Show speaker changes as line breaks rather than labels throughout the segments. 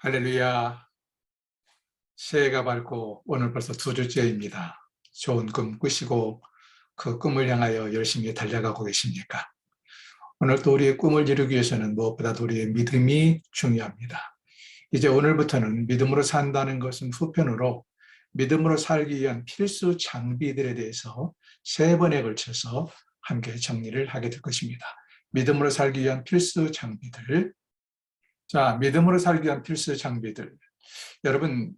할렐루야. 새해가 밝고 오늘 벌써 2주째입니다. 좋은 꿈 꾸시고 그 꿈을 향하여 열심히 달려가고 계십니까? 오늘 또 우리의 꿈을 이루기 위해서는 무엇보다도 우리의 믿음이 중요합니다. 이제 오늘부터는 믿음으로 산다는 것은 후편으로 믿음으로 살기 위한 필수 장비들에 대해서 3번에 걸쳐서 함께 정리를 하게 될 것입니다. 믿음으로 살기 위한 필수 장비들. 자, 믿음으로 살기 위한 필수 장비들. 여러분,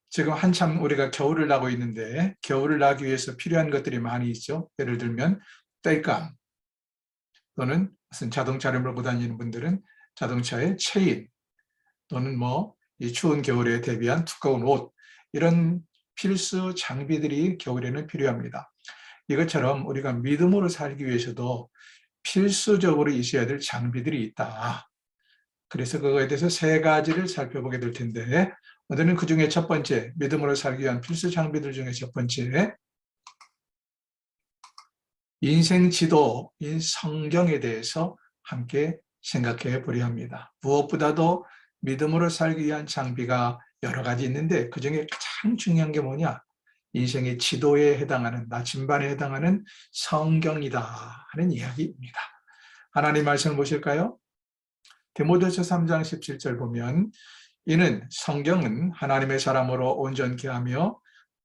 지금 한참 우리가 겨울을 나고 있는데 겨울을 나기 위해서 필요한 것들이 많이 있죠. 예를 들면 땔감 또는 무슨 자동차를 몰고 다니는 분들은 자동차의 체인 또는 이 추운 겨울에 대비한 두꺼운 옷, 이런 필수 장비들이 겨울에는 필요합니다. 이것처럼 우리가 믿음으로 살기 위해서도 필수적으로 있어야 될 장비들이 있다. 그래서 그거에 대해서 3가지를 살펴보게 될 텐데, 오늘은 그 중에 첫 번째, 믿음으로 살기 위한 필수 장비들 중에 첫 번째, 인생 지도인 성경에 대해서 함께 생각해 보려 합니다. 무엇보다도 믿음으로 살기 위한 장비가 여러 가지 있는데 그 중에 가장 중요한 게 뭐냐? 인생의 지도에 해당하는, 나침반에 해당하는 성경이다 하는 이야기입니다. 하나님 말씀을 보실까요? 디모데후서 3장 17절 보면 이는 성경은 하나님의 사람으로 온전케 하며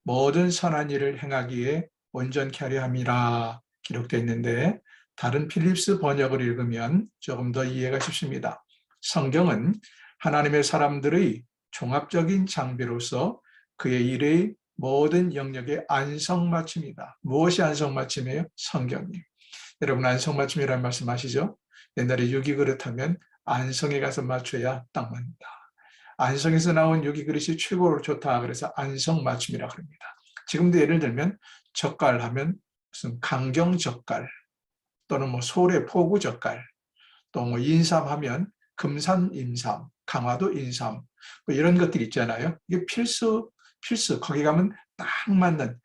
모든 선한 일을 행하기에 온전케 하려 함이라 기록되어 있는데, 다른 필립스 번역을 읽으면 조금 더 이해가 쉽습니다. 성경은 하나님의 사람들의 종합적인 장비로서 그의 일의 모든 영역의 안성맞춤이다. 무엇이 안성맞춤이에요? 성경이. 여러분, 안성맞춤이라는 말씀 아시죠? 옛날에 유기그릇 하면 안성에 가서 맞춰야 딱 맞는다. 안성에서 나온 유기그릇이 최고로 좋다. 그래서 안성맞춤이라고 합니다. 지금도 예를 들면 젓갈 하면 무슨 강경젓갈 또는 소래 포구젓갈, 또 인삼 하면 금산 인삼, 강화도 인삼, 이런 것들이 있잖아요. 이게 필수, 거기 가면 딱 맞는,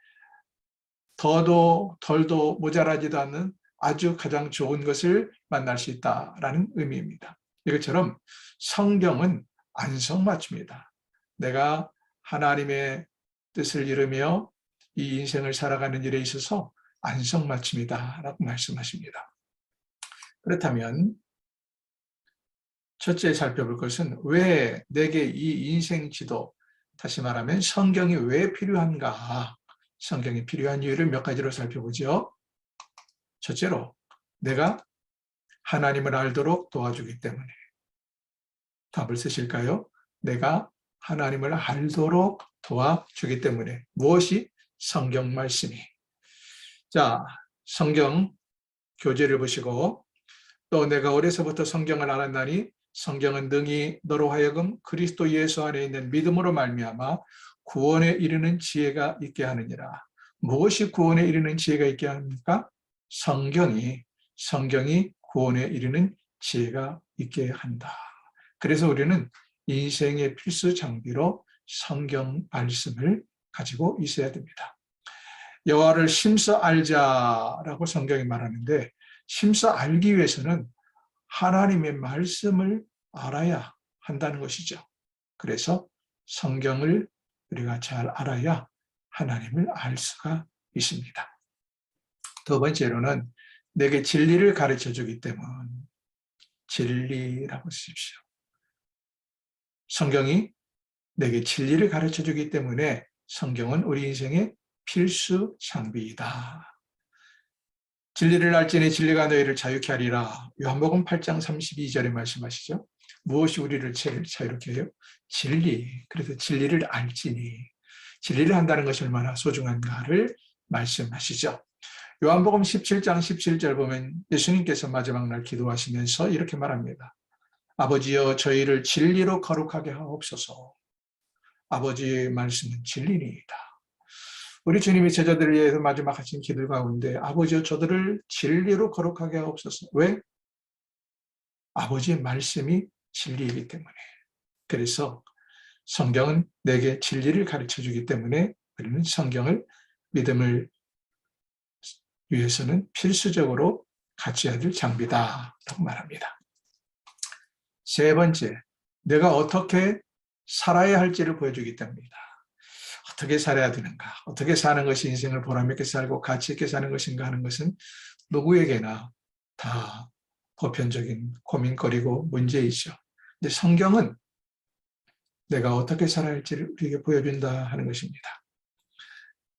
더도 덜도 모자라지도 않는 아주 가장 좋은 것을 만날 수 있다라는 의미입니다. 이것처럼 성경은 안성맞춤이다. 내가 하나님의 뜻을 이루며 이 인생을 살아가는 일에 있어서 안성맞춤이다라고 말씀하십니다. 그렇다면 첫째 살펴볼 것은 왜 내게 이 인생 지도, 다시 말하면 성경이 왜 필요한가? 성경이 필요한 이유를 몇 가지로 살펴보죠. 첫째로, 내가 하나님을 알도록 도와주기 때문에. 답을 쓰실까요? 내가 하나님을 알도록 도와주기 때문에. 무엇이? 성경 말씀이. 자, 성경 교재를 보시고, 또 내가 어려서부터 성경을 알았나니 성경은 능히 너로 하여금 그리스도 예수 안에 있는 믿음으로 말미암아 구원에 이르는 지혜가 있게 하느니라. 무엇이 구원에 이르는 지혜가 있게 합니까? 성경이 구원에 이르는 지혜가 있게 한다. 그래서 우리는 인생의 필수 장비로 성경 말씀을 가지고 있어야 됩니다. 여호와를 심써 알자라고 성경이 말하는데, 심써 알기 위해서는 하나님의 말씀을 알아야 한다는 것이죠. 그래서 성경을 우리가 잘 알아야 하나님을 알 수가 있습니다. 두 번째로는 내게 진리를 가르쳐 주기 때문. 진리라고 쓰십시오. 성경이 내게 진리를 가르쳐 주기 때문에 성경은 우리 인생의 필수 장비이다. 진리를 알지니 진리가 너희를 자유케 하리라. 요한복음 8장 32절에 말씀하시죠. 무엇이 우리를 제일 자유롭게 해요? 진리. 그래서 진리를 알지니, 진리를 한다는 것이 얼마나 소중한가를 말씀하시죠. 요한복음 17장 17절 보면 예수님께서 마지막 날 기도하시면서 이렇게 말합니다. 아버지여 저희를 진리로 거룩하게 하옵소서. 아버지의 말씀은 진리니이다. 우리 주님이 제자들을 위해서 마지막 하신 기도 가운데 아버지여 저들을 진리로 거룩하게 하옵소서. 왜? 아버지의 말씀이 진리이기 때문에. 그래서 성경은 내게 진리를 가르쳐 주기 때문에 우리는 성경을 믿음을 위해서는 필수적으로 갖춰야 될 장비다라고 말합니다. 세 번째, 내가 어떻게 살아야 할지를 보여주기 때문이다. 어떻게 살아야 되는가, 어떻게 사는 것이 인생을 보람있게 살고 가치 있게 사는 것인가 하는 것은 누구에게나 다 보편적인 고민거리고 문제이죠. 근데 성경은 내가 어떻게 살아야 할지를 우리에게 보여준다 하는 것입니다.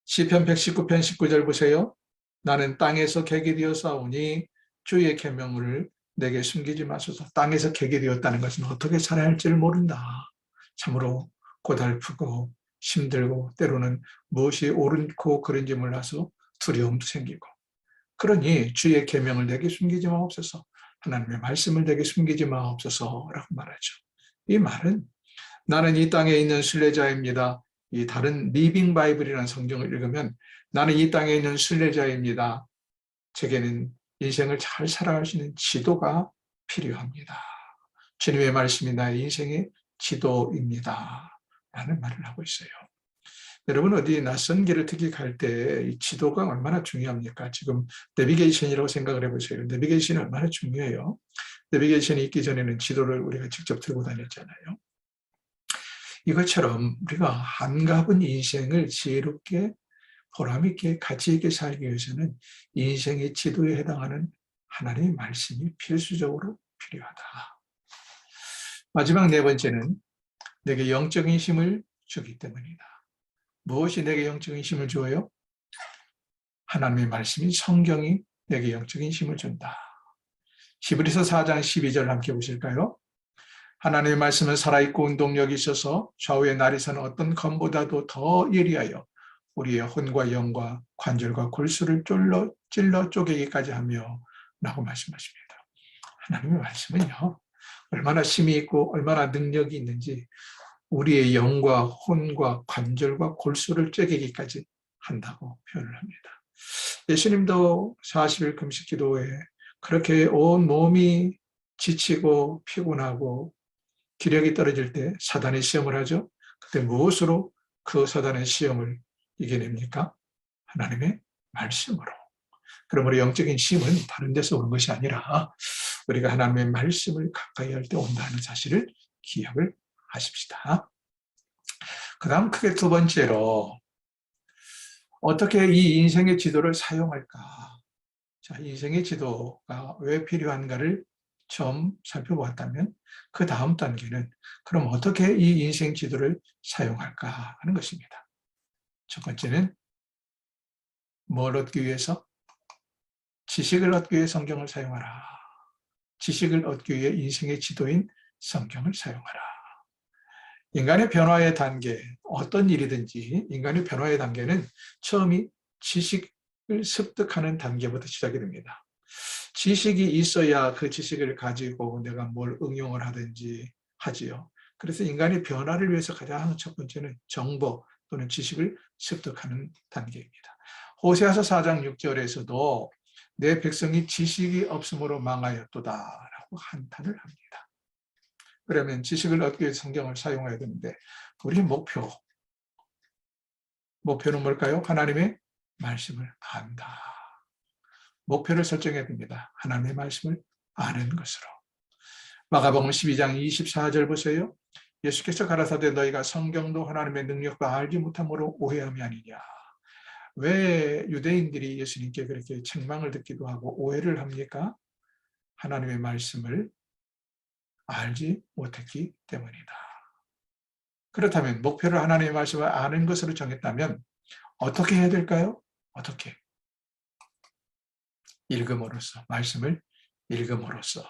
시편 119편 19절 보세요. 나는 땅에서 객이 되어 싸우니 주의 계명을 내게 숨기지 마소서. 땅에서 객이 되었다는 것은 어떻게 살아야 할지를 모른다. 참으로 고달프고 힘들고 때로는 무엇이 옳고 그른지 몰라서 두려움도 생기고, 그러니 주의 계명을 내게 숨기지 마옵소서, 하나님의 말씀을 내게 숨기지 마옵소서라고 말하죠. 이 말은 나는 이 땅에 있는 순례자입니다. 이 다른 리빙 바이블이라는 성경을 읽으면 나는 이 땅에 있는 순례자입니다. 제게는 인생을 잘 살아갈 수 있는 지도가 필요합니다. 주님의 말씀이 나의 인생의 지도입니다. 라는 말을 하고 있어요. 여러분, 어디 낯선 길을 특히 갈 때 이 지도가 얼마나 중요합니까? 지금 내비게이션이라고 생각을 해보세요. 내비게이션이 얼마나 중요해요. 내비게이션이 있기 전에는 지도를 우리가 직접 들고 다녔잖아요. 이것처럼 우리가 안 가본 인생을 지혜롭게 보람있게 가치 있게 살기 위해서는 인생의 지도에 해당하는 하나님의 말씀이 필수적으로 필요하다. 마지막 네 번째는 내게 영적인 힘을 주기 때문이다. 무엇이 내게 영적인 힘을 주어요? 하나님의 말씀인 성경이 내게 영적인 힘을 준다. 히브리서 4장 12절 함께 보실까요? 하나님의 말씀은 살아있고 운동력이 있어서 좌우의 날에서는 어떤 검보다도 더 예리하여 우리의 혼과 영과 관절과 골수를 찔러 쪼개기까지 하며 라고 말씀하십니다. 하나님의 말씀은요, 얼마나 힘이 있고 얼마나 능력이 있는지 우리의 영과 혼과 관절과 골수를 쪼개기까지 한다고 표현을 합니다. 예수님도 40일 금식 기도에 그렇게 온 몸이 지치고 피곤하고 기력이 떨어질 때 사단의 시험을 하죠. 그때 무엇으로 그 사단의 시험을 이겨냅니까? 하나님의 말씀으로. 그럼 우리 영적인 힘은 다른 데서 오는 것이 아니라 우리가 하나님의 말씀을 가까이 할 때 온다는 사실을 기억을 하십시다. 그 다음 크게 두 번째로 어떻게 이 인생의 지도를 사용할까? 자, 인생의 지도가 왜 필요한가를 좀 살펴보았다면 그 다음 단계는 그럼 어떻게 이 인생 지도를 사용할까 하는 것입니다. 첫 번째는 뭘 얻기 위해서? 지식을 얻기 위해 성경을 사용하라. 지식을 얻기 위해 인생의 지도인 성경을 사용하라. 인간의 변화의 단계, 어떤 일이든지 인간의 변화의 단계는 처음이 지식을 습득하는 단계부터 시작이 됩니다. 지식이 있어야 그 지식을 가지고 내가 뭘 응용을 하든지 하지요. 그래서 인간의 변화를 위해서 가장 첫 번째는 정보 또는 지식을 습득하는 단계입니다. 호세아서 4장 6절에서도 내 백성이 지식이 없음으로 망하였도다라고 한탄을 합니다. 그러면 지식을 얻기 위해 성경을 사용해야 되는데 우리의 목표는 뭘까요? 하나님의 말씀을 안다. 목표를 설정해야 됩니다. 하나님의 말씀을 아는 것으로. 마가복음 12장 24절 보세요. 예수께서 가라사대 너희가 성경도 하나님의 능력도 알지 못함으로 오해함이 아니냐. 왜 유대인들이 예수님께 그렇게 책망을 듣기도 하고 오해를 합니까? 하나님의 말씀을 알지 못했기 때문이다. 그렇다면 목표를 하나님의 말씀을 아는 것으로 정했다면 어떻게 해야 될까요? 어떻게? 읽음으로써, 말씀을 읽음으로써.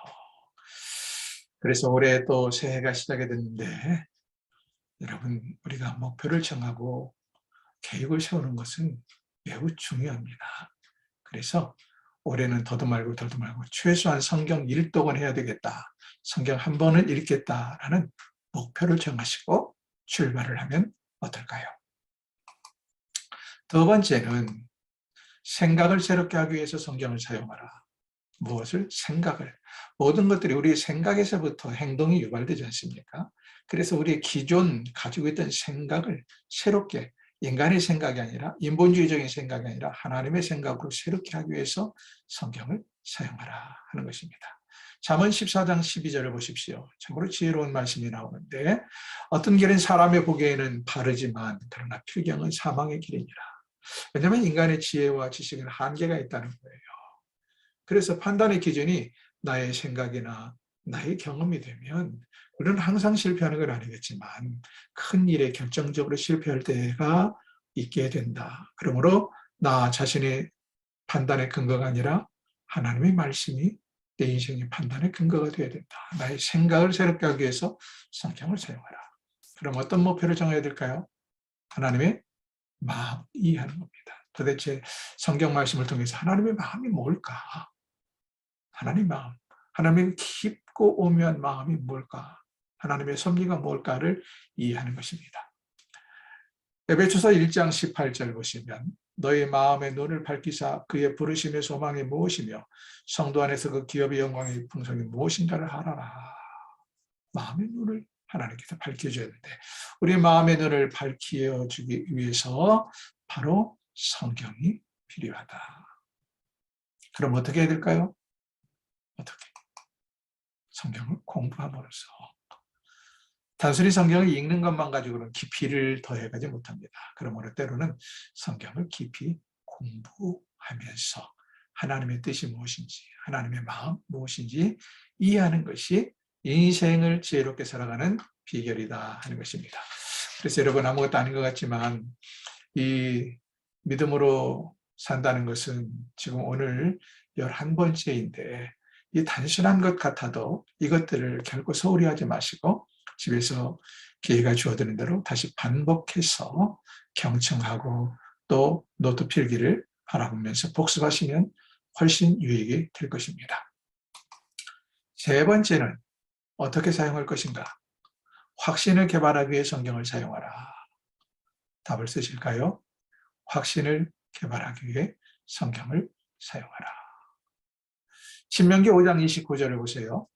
그래서 올해 또 새해가 시작이 됐는데 여러분, 우리가 목표를 정하고 계획을 세우는 것은 매우 중요합니다. 그래서 올해는 더도 말고 덜도 말고 최소한 성경 1독은 해야 되겠다. 성경 한 번은 읽겠다라는 목표를 정하시고 출발을 하면 어떨까요? 두 번째는 생각을 새롭게 하기 위해서 성경을 사용하라. 무엇을? 생각을. 모든 것들이 우리 생각에서부터 행동이 유발되지 않습니까? 그래서 우리의 기존 가지고 있던 생각을 새롭게, 인간의 생각이 아니라 인본주의적인 생각이 아니라 하나님의 생각으로 새롭게 하기 위해서 성경을 사용하라 하는 것입니다. 잠언 14장 12절을 보십시오. 참으로 지혜로운 말씀이 나오는데 어떤 길은 사람의 보기에는 바르지만 그러나 필경은 사망의 길이니라. 왜냐하면 인간의 지혜와 지식은 한계가 있다는 거예요. 그래서 판단의 기준이 나의 생각이나 나의 경험이 되면 우리는 항상 실패하는 건 아니겠지만 큰 일에 결정적으로 실패할 때가 있게 된다. 그러므로 나 자신의 판단의 근거가 아니라 하나님의 말씀이 내 인생의 판단의 근거가 되어야 된다. 나의 생각을 새롭게 하기 위해서 성경을 사용하라. 그럼 어떤 목표를 정해야 될까요? 하나님의 마음 이해하는 겁니다. 도대체 성경 말씀을 통해서 하나님의 마음이 뭘까? 하나님의 마음, 하나님의 깊고 오묘한 마음이 뭘까? 하나님의 섭리가 뭘까를 이해하는 것입니다. 에베소서 1장 18절 보시면 너희 마음의 눈을 밝히사 그의 부르심의 소망이 무엇이며 성도 안에서 그 기업의 영광의 풍성이 무엇인가를 알아라. 마음의 눈을 하나님께서 밝혀줘야 되는데 우리 마음의 눈을 밝혀주기 위해서 바로 성경이 필요하다. 그럼 어떻게 해야 될까요? 어떻게? 성경을 공부함으로써. 단순히 성경을 읽는 것만 가지고는 깊이를 더해가지 못합니다. 그러므로 때로는 성경을 깊이 공부하면서 하나님의 뜻이 무엇인지, 하나님의 마음 무엇인지 이해하는 것이 인생을 지혜롭게 살아가는 비결이다 하는 것입니다. 그래서 여러분 아무것도 아닌 것 같지만 이 믿음으로 산다는 것은 지금 오늘 11번째인데 이 단순한 것 같아도 이것들을 결코 소홀히 하지 마시고 집에서 기회가 주어지는 대로 다시 반복해서 경청하고 또 노트 필기를 바라보면서 복습하시면 훨씬 유익이 될 것입니다. 세 번째는 어떻게 사용할 것인가? 확신을 개발하기 위해 성경을 사용하라. 답을 쓰실까요? 확신을 개발하기 위해 성경을 사용하라. 신명기 5장 29절을 보세요.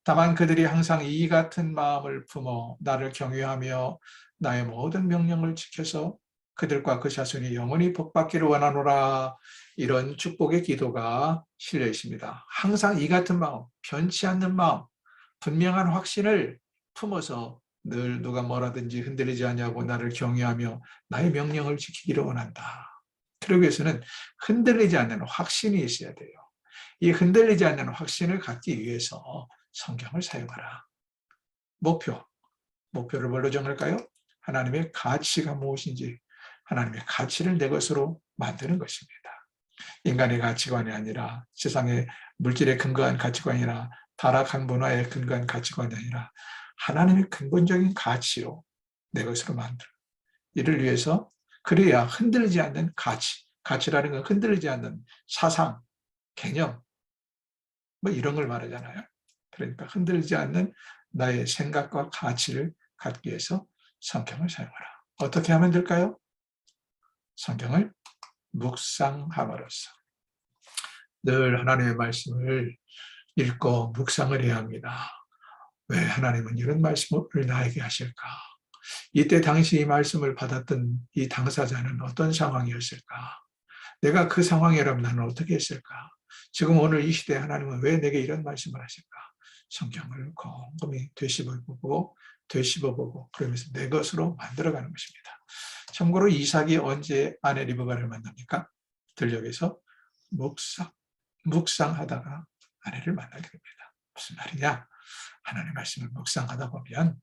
다만 그들이 항상 이 같은 마음을 품어 나를 경외하며 나의 모든 명령을 지켜서 그들과 그 자손이 영원히 복받기를 원하노라. 이런 축복의 기도가 실려 있습니다. 항상 이 같은 마음, 변치 않는 마음, 분명한 확신을 품어서 늘 누가 뭐라든지 흔들리지 않냐고 나를 경외하며 나의 명령을 지키기를 원한다. 그러기 위해서는 흔들리지 않는 확신이 있어야 돼요. 이 흔들리지 않는 확신을 갖기 위해서 성경을 사용하라. 목표를 뭘로 정할까요? 하나님의 가치가 무엇인지 하나님의 가치를 내 것으로 만드는 것입니다. 인간의 가치관이 아니라 세상의 물질에 근거한 가치관이 아니라 타락한 문화에 근거한 가치관이 아니라 하나님의 근본적인 가치로 내 것으로 만들어. 이를 위해서 그래야 흔들리지 않는 가치라는 건 흔들리지 않는 사상, 개념 뭐 이런 걸 말하잖아요. 그러니까 흔들리지 않는 나의 생각과 가치를 갖기 위해서 성경을 사용하라. 어떻게 하면 될까요? 성경을 묵상함으로써. 늘 하나님의 말씀을 읽고 묵상을 해야 합니다. 왜 하나님은 이런 말씀을 나에게 하실까? 이때 당시 이 말씀을 받았던 이 당사자는 어떤 상황이었을까? 내가 그 상황이라면 나는 어떻게 했을까? 지금 오늘 이 시대에 하나님은 왜 내게 이런 말씀을 하실까? 성경을 곰곰이 되씹어보고 그러면서 내 것으로 만들어가는 것입니다. 참고로 이삭이 언제 아내 리브가를 만납니까? 들녘에서 묵상하다가 아내를 만나게 됩니다. 무슨 말이냐? 하나님의 말씀을 묵상하다 보면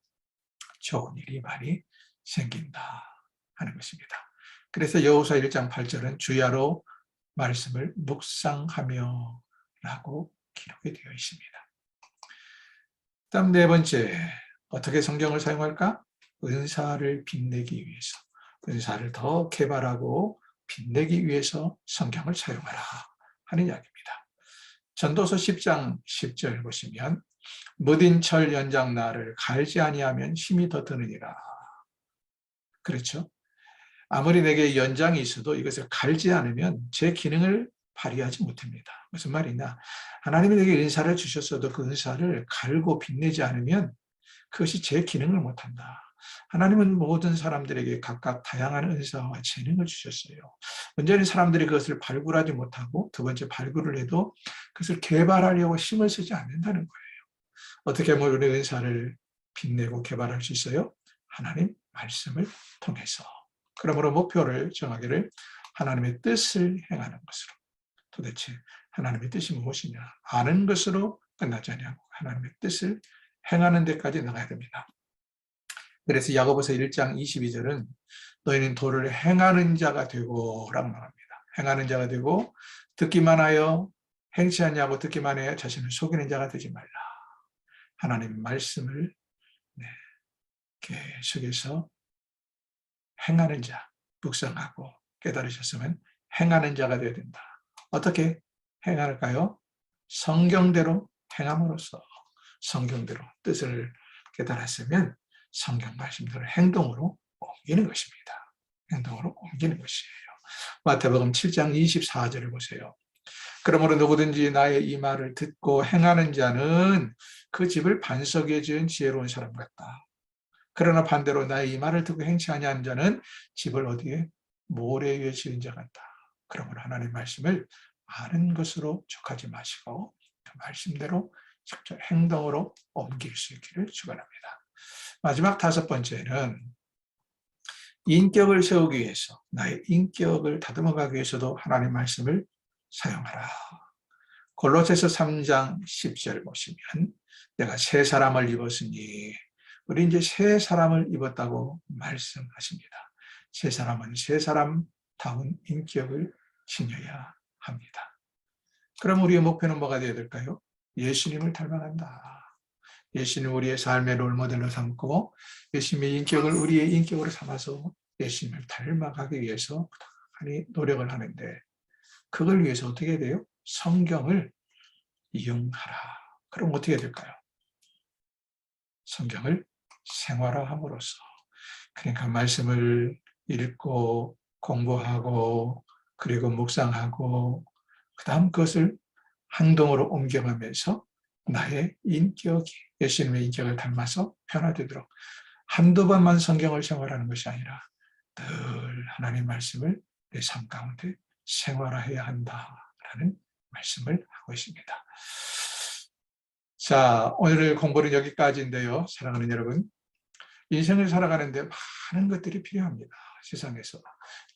좋은 일이 많이 생긴다 하는 것입니다. 그래서 여호수아 1장 8절은 주야로 말씀을 묵상하며 라고 기록이 되어 있습니다. 다음 네 번째, 어떻게 성경을 사용할까? 은사를 빛내기 위해서, 은사를 더 개발하고 빛내기 위해서 성경을 사용하라 하는 이야기입니다. 전도서 10장 10절 보시면 무딘 철 연장 나를 갈지 아니하면 힘이 더 드느니라. 그렇죠? 아무리 내게 연장이 있어도 이것을 갈지 않으면 제 기능을 발휘하지 못합니다. 무슨 말이냐? 하나님이 내게 은사를 주셨어도 그 은사를 갈고 빛내지 않으면 그것이 제 기능을 못한다. 하나님은 모든 사람들에게 각각 다양한 은사와 재능을 주셨어요. 문제는 사람들이 그것을 발굴하지 못하고 두 번째 발굴을 해도 그것을 개발하려고 힘을 쓰지 않는다는 거예요. 어떻게 하면 우리 은사를 빛내고 개발할 수 있어요? 하나님 말씀을 통해서. 그러므로 목표를 정하기를 하나님의 뜻을 행하는 것으로. 도대체 하나님의 뜻이 무엇이냐? 아는 것으로 끝나지 아니하고 하나님의 뜻을 행하는 데까지 나가야 됩니다. 그래서 야고보서 1장 22절은 너희는 도를 행하는 자가 되고 라고 말합니다. 행하는 자가 되고 듣기만 하여 행치 않냐고 듣기만 하여 자신을 속이는 자가 되지 말라. 하나님의 말씀을 계속해서 행하는 자, 묵상하고 깨달으셨으면 행하는 자가 되어야 된다. 어떻게 행할까요? 성경대로 행함으로써 성경대로 뜻을 깨달았으면 성경 말씀대로 행동으로 옮기는 것입니다. 행동으로 옮기는 것이에요. 마태복음 7장 24절을 보세요. 그러므로 누구든지 나의 이 말을 듣고 행하는 자는 그 집을 반석 위에 지은 지혜로운 사람 같다. 그러나 반대로 나의 이 말을 듣고 행치 아니하는 자는 집을 어디에 모래 위에 지은 자 같다. 그러므로 하나님의 말씀을 아는 것으로 족하지 마시고 그 말씀대로 직접 행동으로 옮길 수 있기를 축원합니다. 마지막 다섯 번째는 인격을 세우기 위해서 나의 인격을 다듬어가기 위해서도 하나님의 말씀을 사용하라. 골로새서 3장 10절 보시면 내가 새 사람을 입었으니 우리 이제 새 사람을 입었다고 말씀하십니다. 새 사람은 새 사람다운 인격을 지녀야 합니다. 그럼 우리의 목표는 뭐가 되어야 될까요? 예수님을 닮아간다. 예수님 우리의 삶의 롤모델로 삼고 예수님의 인격을 우리의 인격으로 삼아서 예수님을 닮아가기 위해서 부단히 노력을 하는데 그걸 위해서 어떻게 해야 돼요? 성경을 이용하라. 그럼 어떻게 될까요? 성경을 생활화함으로써 그러니까 말씀을 읽고 공부하고 그리고 묵상하고 그 다음 그것을 행동으로 옮겨가면서 나의 인격이 예수님의 인격을 닮아서 변화되도록 한두 번만 성경을 생활하는 것이 아니라 늘 하나님의 말씀을 내 삶 가운데 생활화해야 한다라는 말씀을 하고 있습니다. 자, 오늘 공부는 여기까지인데요. 사랑하는 여러분, 인생을 살아가는데 많은 것들이 필요합니다. 세상에서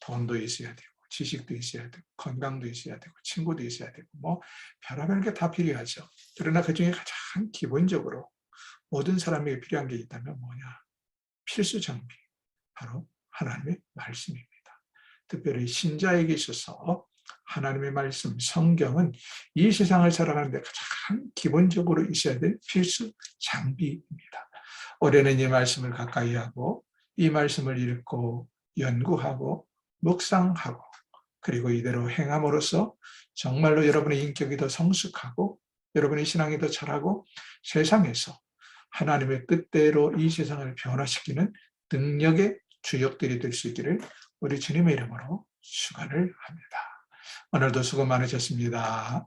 돈도 있어야 되고 지식도 있어야 되고 건강도 있어야 되고 친구도 있어야 되고 뭐 별의별 게 다 필요하죠. 그러나 그중에 가장 기본적으로 모든 사람에게 필요한 게 있다면 뭐냐? 필수 장비, 바로 하나님의 말씀입니다. 특별히 신자에게 있어서 하나님의 말씀, 성경은 이 세상을 살아가는데 가장 기본적으로 있어야 될 필수 장비입니다. 올해는 이 말씀을 가까이 하고 이 말씀을 읽고 연구하고 묵상하고 그리고 이대로 행함으로써 정말로 여러분의 인격이 더 성숙하고 여러분의 신앙이 더 자라고 세상에서 하나님의 뜻대로 이 세상을 변화시키는 능력의 주역들이 될 수 있기를 우리 주님의 이름으로 축원을 합니다. 오늘도 수고 많으셨습니다.